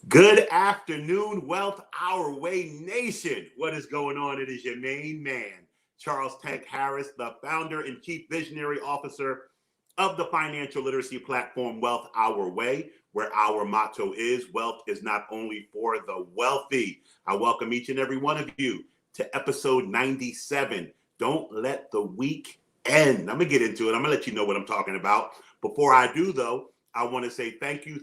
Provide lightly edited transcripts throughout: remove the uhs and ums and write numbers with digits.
Good afternoon, Wealth Our Way Nation. What is going on? It is your main man, Charles Tank Harris, the founder and chief visionary officer of the financial literacy platform Wealth Our Way, where our motto is wealth is not only for the wealthy. I welcome each and every one of you to episode 97. Don't let the week end. I'm going to get into it. I'm going to let you know what I'm talking about. Before I do, though, I want to say thank you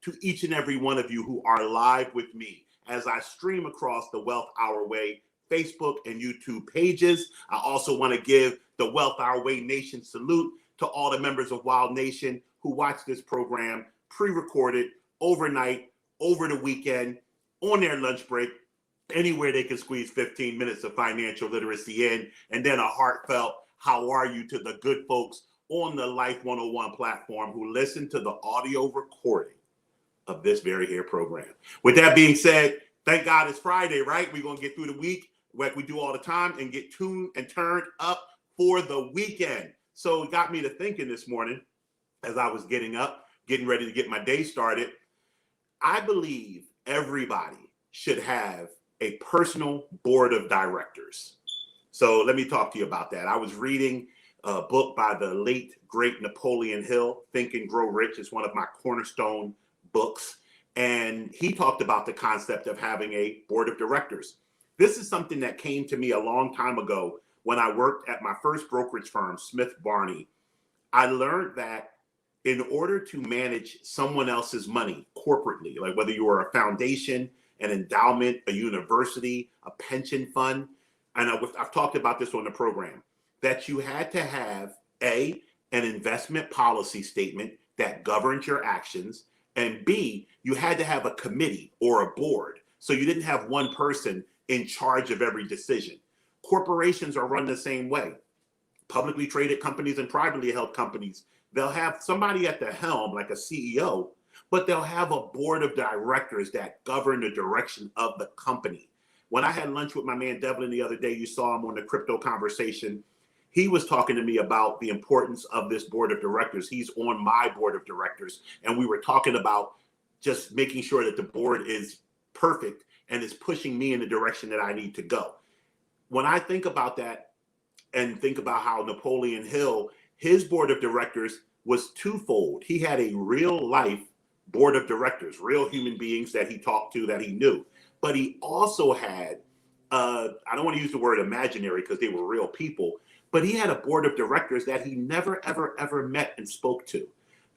to each and every one of you who are live with me as I stream across the Wealth Our Way Facebook and YouTube pages. I also want to give the Wealth Our Way Nation salute to all the members of Wild Nation who watch this program pre-recorded overnight, over the weekend, on their lunch break, anywhere they can squeeze 15 minutes of financial literacy in, and then a heartfelt how are you to the good folks on the Life 101 platform who listen to the audio recording of this very here program. With that being said, thank God it's Friday, right? We're going to get through the week like we do all the time and get tuned and turned up for the weekend. So it got me to thinking this morning as I was getting up, getting ready to get my day started. I believe everybody should have a personal board of directors. So let me talk to you about that. I was reading a book by the late, great Napoleon Hill, Think and Grow Rich. It's one of my cornerstone books. And he talked about the concept of having a board of directors. This is something that came to me a long time ago when I worked at my first brokerage firm, Smith Barney. I learned that in order to manage someone else's money corporately, like whether you are a foundation, an endowment, a university, a pension fund, and I've talked about this on the program, that you had to have an investment policy statement that governs your actions, and B, you had to have a committee or a board. So you didn't have one person in charge of every decision. Corporations are run the same way. Publicly traded companies and privately held companies, they'll have somebody at the helm, like a CEO, but they'll have a board of directors that govern the direction of the company. When I had lunch with my man Devlin the other day, you saw him on the crypto conversation. He was talking to me about the importance of this board of directors. He's on my board of directors. And we were talking about just making sure that the board is perfect and is pushing me in the direction that I need to go. When I think about that and think about how Napoleon Hill, his board of directors was twofold. He had a real life board of directors, real human beings that he talked to, that he knew. But he also had, I don't want to use the word imaginary because they were real people, but he had a board of directors that he never, ever met and spoke to.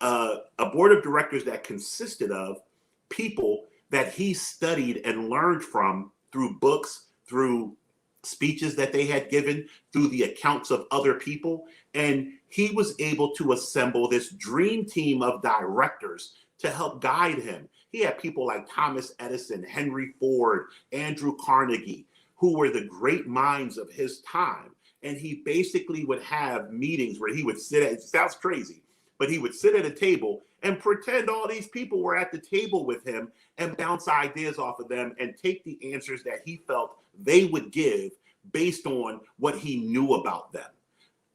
A board of directors that consisted of people that he studied and learned from through books, through speeches that they had given, through the accounts of other people. And he was able to assemble this dream team of directors to help guide him. He had people like Thomas Edison, Henry Ford, Andrew Carnegie, who were the great minds of his time. And he basically would have meetings where he would sit at, it sounds crazy, but he would sit at a table and pretend all these people were at the table with him and bounce ideas off of them and take the answers that he felt they would give based on what he knew about them.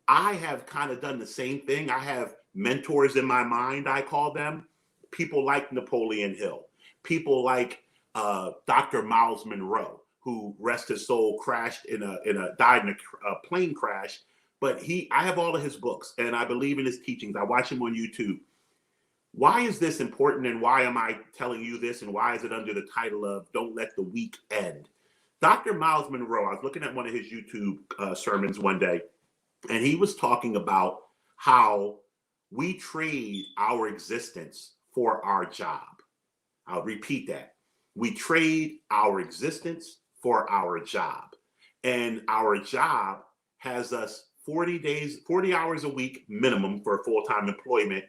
I have kind of done the same thing. I have mentors in my mind, I call them. People like Napoleon Hill, people like Dr. Miles Monroe, who, rest his soul, died in a plane crash. But I have all of his books and I believe in his teachings. I watch him on YouTube. Why is this important and why am I telling you this and why is it under the title of Don't Let the Week End? Dr. Miles Monroe, I was looking at one of his YouTube sermons one day, and he was talking about how we trade our existence for our job. I'll repeat that. We trade our existence for our job. And our job has us 40 hours a week minimum for full-time employment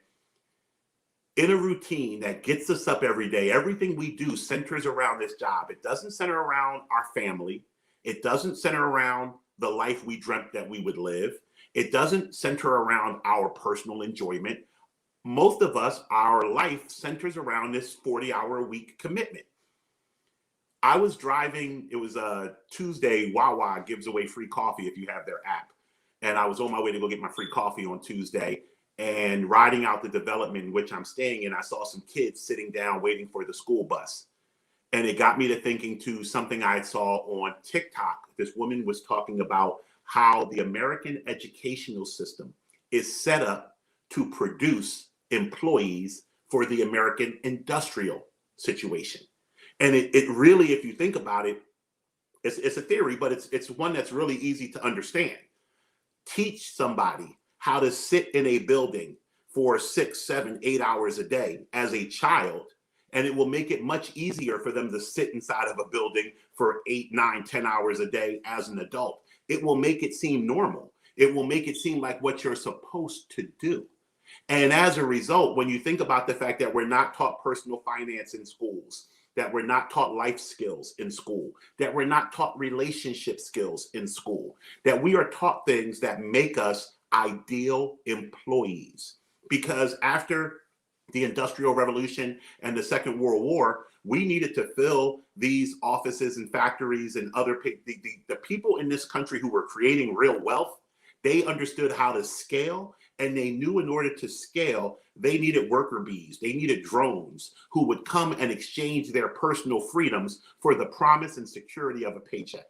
in a routine that gets us up every day. Everything we do centers around this job. It doesn't center around our family. It doesn't center around the life we dreamt that we would live. It doesn't center around our personal enjoyment. Most of us, our life centers around this 40-hour-a-week commitment. I was driving, it was a Tuesday, Wawa gives away free coffee if you have their app. And I was on my way to go get my free coffee on Tuesday. and riding out the development in which I'm staying in, I saw some kids sitting down waiting for the school bus. And it got me to thinking to something I saw on TikTok. This woman was talking about how the American educational system is set up to produce employees for the American industrial situation. And it really, if you think about it, it's a theory, but it's one that's really easy to understand. Teach somebody how to sit in a building for 6, 7, 8 hours a day as a child, and it will make it much easier for them to sit inside of a building for 8, 9, 10 hours a day as an adult. It will make it seem normal. It will make it seem like what you're supposed to do. And as a result, when you think about the fact that we're not taught personal finance in schools, that we're not taught life skills in school, that we're not taught relationship skills in school, that we are taught things that make us ideal employees. Because after the Industrial Revolution and the Second World War, we needed to fill these offices and factories and other the people in this country who were creating real wealth. They understood how to scale, and they knew in order to scale, they needed worker bees. They needed drones who would come and exchange their personal freedoms for the promise and security of a paycheck.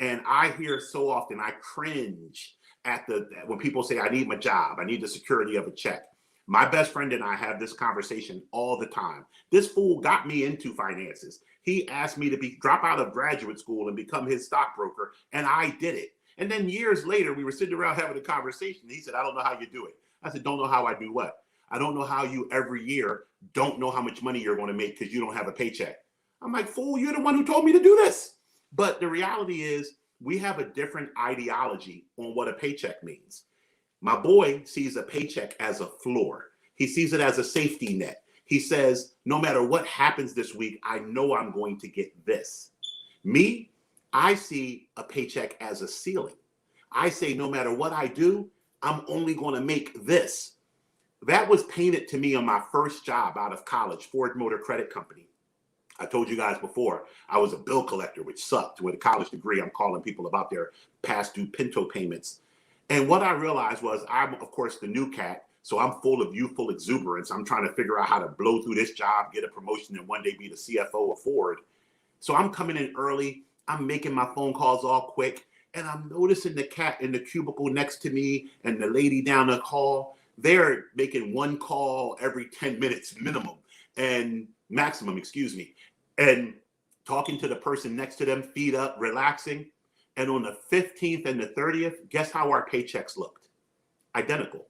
And I hear so often, I cringe at when people say, I need my job, I need the security of a check. My best friend and I have this conversation all the time. This fool got me into finances. He asked me to drop out of graduate school and become his stockbroker, and I did it. And then years later, we were sitting around having a conversation. And he said, I don't know how you do it. I said, don't know how I do what? I don't know how you every year don't know how much money you're going to make because you don't have a paycheck. I'm like, fool, you're the one who told me to do this. But the reality is we have a different ideology on what a paycheck means. My boy sees a paycheck as a floor. He sees it as a safety net. He says, no matter what happens this week, I know I'm going to get this. Me, I see a paycheck as a ceiling. I say, no matter what I do, I'm only going to make this. That was painted to me on my first job out of college, Ford Motor Credit Company. I told you guys before, I was a bill collector, which sucked. With a college degree, I'm calling people about their past due Pinto payments. And what I realized was I'm, of course, the new cat. So I'm full of youthful exuberance. I'm trying to figure out how to blow through this job, get a promotion, and one day be the CFO of Ford. So I'm coming in early. I'm making my phone calls all quick. And I'm noticing the cat in the cubicle next to me and the lady down the hall. They're making one call every 10 minutes minimum and maximum, and talking to the person next to them, feet up, relaxing. And on the 15th and the 30th, guess how our paychecks looked? Identical.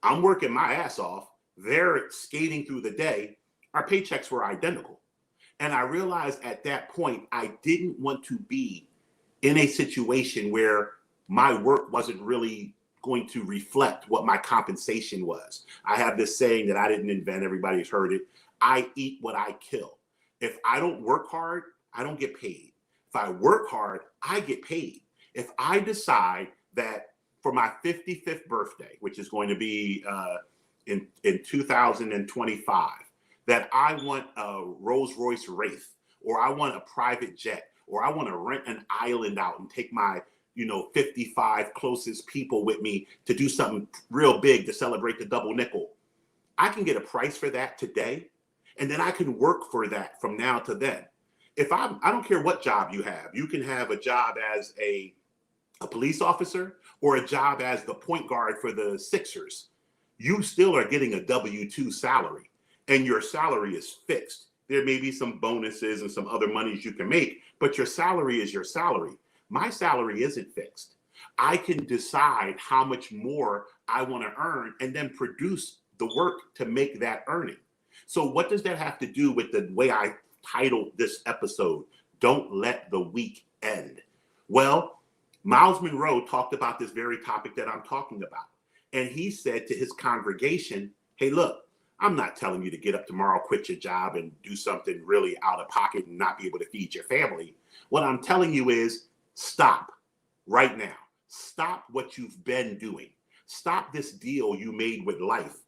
I'm working my ass off. They're skating through the day. Our paychecks were identical. And I realized at that point, I didn't want to be in a situation where my work wasn't really going to reflect what my compensation was. I have this saying that I didn't invent. Everybody's heard it. I eat what I kill. If I don't work hard, I don't get paid. If I work hard, I get paid. If I decide that for my 55th birthday, which is going to be in 2025, that I want a Rolls Royce Wraith, or I want a private jet, or I want to rent an island out and take my 55 closest people with me to do something real big to celebrate the double nickel. I can get a price for that today, and then I can work for that from now to then. I don't care what job you have. You can have a job as a police officer or a job as the point guard for the Sixers. You still are getting a W-2 salary, and your salary is fixed. There may be some bonuses and some other monies you can make, but your salary is your salary. My salary isn't fixed. I can decide how much more I want to earn and then produce the work to make that earning. So what does that have to do with the way I titled this episode, Don't Let the Week End? Well, Miles Monroe talked about this very topic that I'm talking about. And he said to his congregation, hey, look, I'm not telling you to get up tomorrow, quit your job, and do something really out of pocket and not be able to feed your family. What I'm telling you is stop right now. Stop what you've been doing. Stop this deal you made with life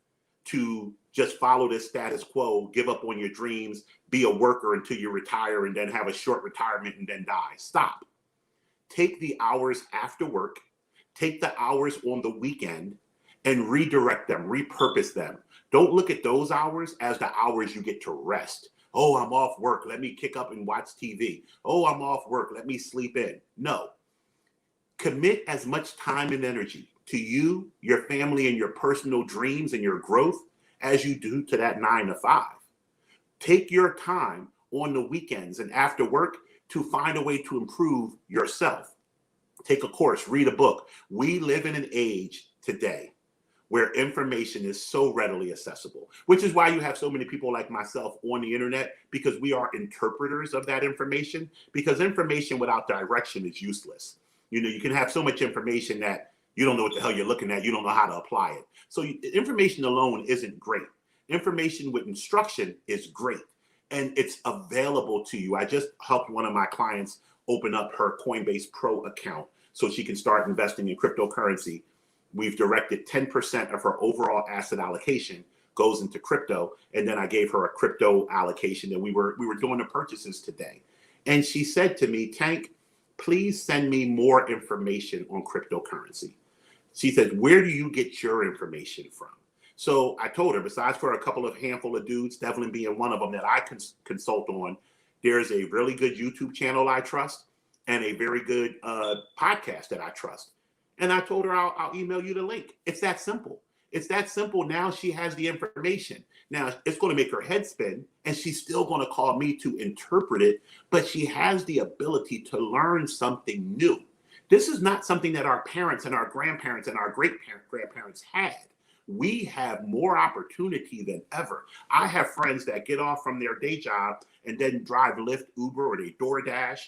to just follow this status quo, give up on your dreams, be a worker until you retire and then have a short retirement and then die. Stop. Take the hours after work, take the hours on the weekend, and redirect them, repurpose them. Don't look at those hours as the hours you get to rest. Oh, I'm off work. Let me kick up and watch TV. Oh, I'm off work. Let me sleep in. No. Commit as much time and energy to you, your family, and your personal dreams and your growth as you do to that 9 to 5. Take your time on the weekends and after work to find a way to improve yourself. Take a course, read a book. We live in an age today where information is so readily accessible, which is why you have so many people like myself on the internet, because we are interpreters of that information, because information without direction is useless. You can have so much information that you don't know what the hell you're looking at. You don't know how to apply it. So information alone isn't great. Information with instruction is great, and it's available to you. I just helped one of my clients open up her Coinbase Pro account so she can start investing in cryptocurrency. We've directed 10% of her overall asset allocation goes into crypto, and then I gave her a crypto allocation, and we were doing the purchases today. And she said to me, Tank, please send me more information on cryptocurrency. She said, where do you get your information from? So I told her, besides for a couple of handful of dudes, Devlin being one of them that I consult on, there's a really good YouTube channel I trust and a very good podcast that I trust. And I told her, I'll email you the link. It's that simple. It's that simple. Now she has the information. Now it's going to make her head spin, and she's still going to call me to interpret it, but she has the ability to learn something new. This is not something that our parents and our grandparents and our great-grandparents had. We have more opportunity than ever. I have friends that get off from their day job and then drive Lyft, Uber, or they DoorDash.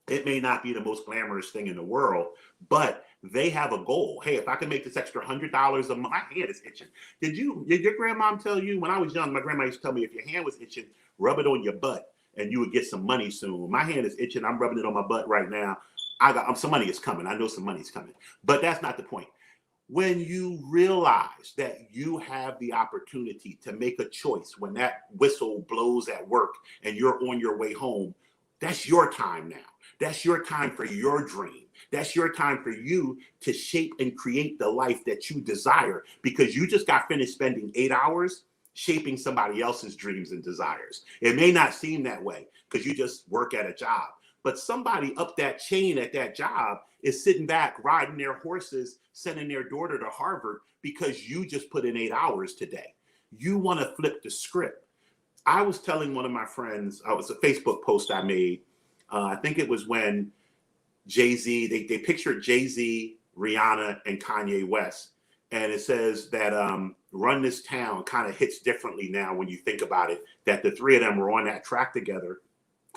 It may not be the most glamorous thing in the world, but they have a goal. Hey, if I can make this extra $100 a month, my hand is itching. Did your grandmom tell you, when I was young, my grandma used to tell me, if your hand was itching, rub it on your butt and you would get some money soon. My hand is itching. I'm rubbing it on my butt right now. Some money is coming. I know some money's coming, but that's not the point. When you realize that you have the opportunity to make a choice when that whistle blows at work and you're on your way home, that's your time now. That's your time for your dream. That's your time for you to shape and create the life that you desire, because you just got finished spending 8 hours shaping somebody else's dreams and desires. It may not seem that way because you just work at a job, but somebody up that chain at that job is sitting back, riding their horses, sending their daughter to Harvard because you just put in 8 hours today. You want to flip the script. I was telling one of my friends, it was a Facebook post I made. I think it was when Jay-Z, they pictured Jay-Z, Rihanna, and Kanye West. And it says that Run This Town kind of hits differently now when you think about it, that the three of them were on that track together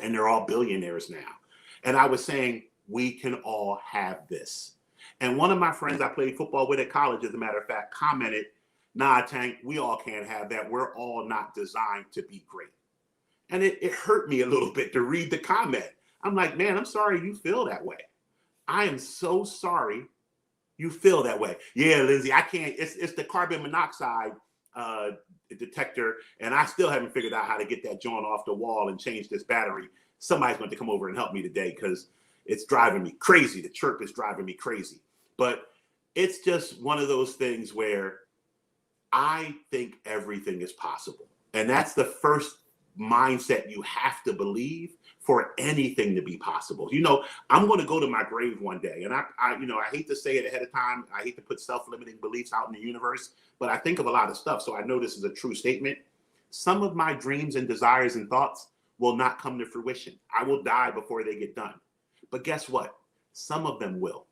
and they're all billionaires now. And I was saying, we can all have this. And one of my friends I played football with at college, as a matter of fact, commented, nah, Tank, we all can't have that. We're all not designed to be great. And it hurt me a little bit to read the comment. I'm like, man, I'm sorry you feel that way. I am so sorry you feel that way. Yeah, Lindsay, I can't. It's the carbon monoxide detector, and I still haven't figured out how to get that joint off the wall and change this battery. Somebody's going to come over and help me today because it's driving me crazy. The chirp is driving me crazy. But it's just one of those things where I think everything is possible. And that's the first mindset you have to believe for anything to be possible. I'm going to go to my grave one day, and I hate to say it ahead of time. I hate to put self-limiting beliefs out in the universe, but I think of a lot of stuff. So I know this is a true statement. Some of my dreams and desires and thoughts will not come to fruition. I will die before they get done. But guess what? Some of them will.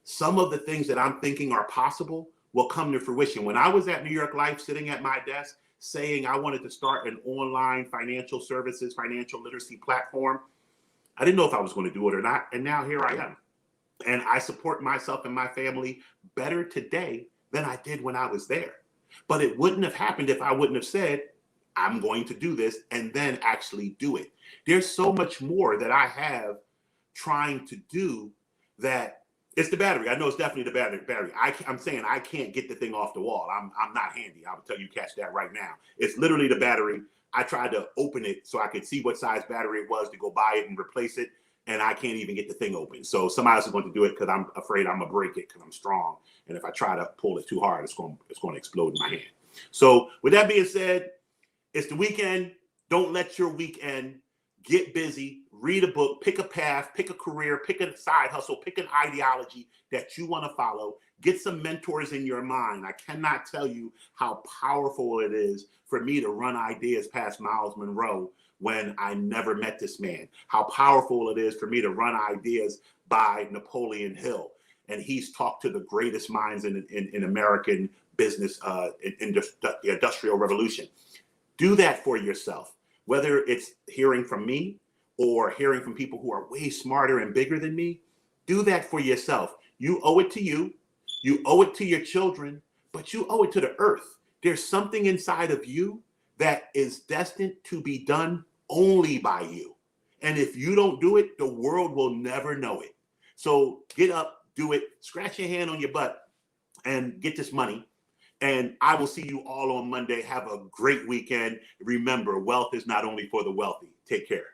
Some of the things that I'm thinking are possible will come to fruition. When I was at New York Life sitting at my desk saying I wanted to start an online financial services, financial literacy platform, I didn't know if I was going to do it or not. And now here I am. And I support myself and my family better today than I did when I was there. But it wouldn't have happened if I wouldn't have said, I'm going to do this and then actually do it. There's so much more that I have trying to do that. It's the battery. I know it's definitely the battery. I'm saying I can't get the thing off the wall. I'm not handy. I will tell you, catch that right now. It's literally the battery. I tried to open it so I could see what size battery it was to go buy it and replace it. and I can't even get the thing open. So somebody else is going to do it because I'm afraid I'm gonna break it because I'm strong. And if I try to pull it too hard, it's going to explode in my hand. So with that being said, it's the weekend. Don't let your weekend. Get busy, read a book, pick a path, pick a career, pick a side hustle, pick an ideology that you want to follow. Get some mentors in your mind. I cannot tell you how powerful it is for me to run ideas past Miles Monroe when I never met this man. How powerful it is for me to run ideas by Napoleon Hill. And he's talked to the greatest minds in American business, in the Industrial Revolution. Do that for yourself, whether it's hearing from me or hearing from people who are way smarter and bigger than me. Do that for yourself. You owe it to you. You owe it to your children, but you owe it to the earth. There's something inside of you that is destined to be done only by you. And if you don't do it, the world will never know it. So get up, do it, scratch your hand on your butt, and get this money. And I will see you all on Monday. Have a great weekend. Remember, wealth is not only for the wealthy. Take care.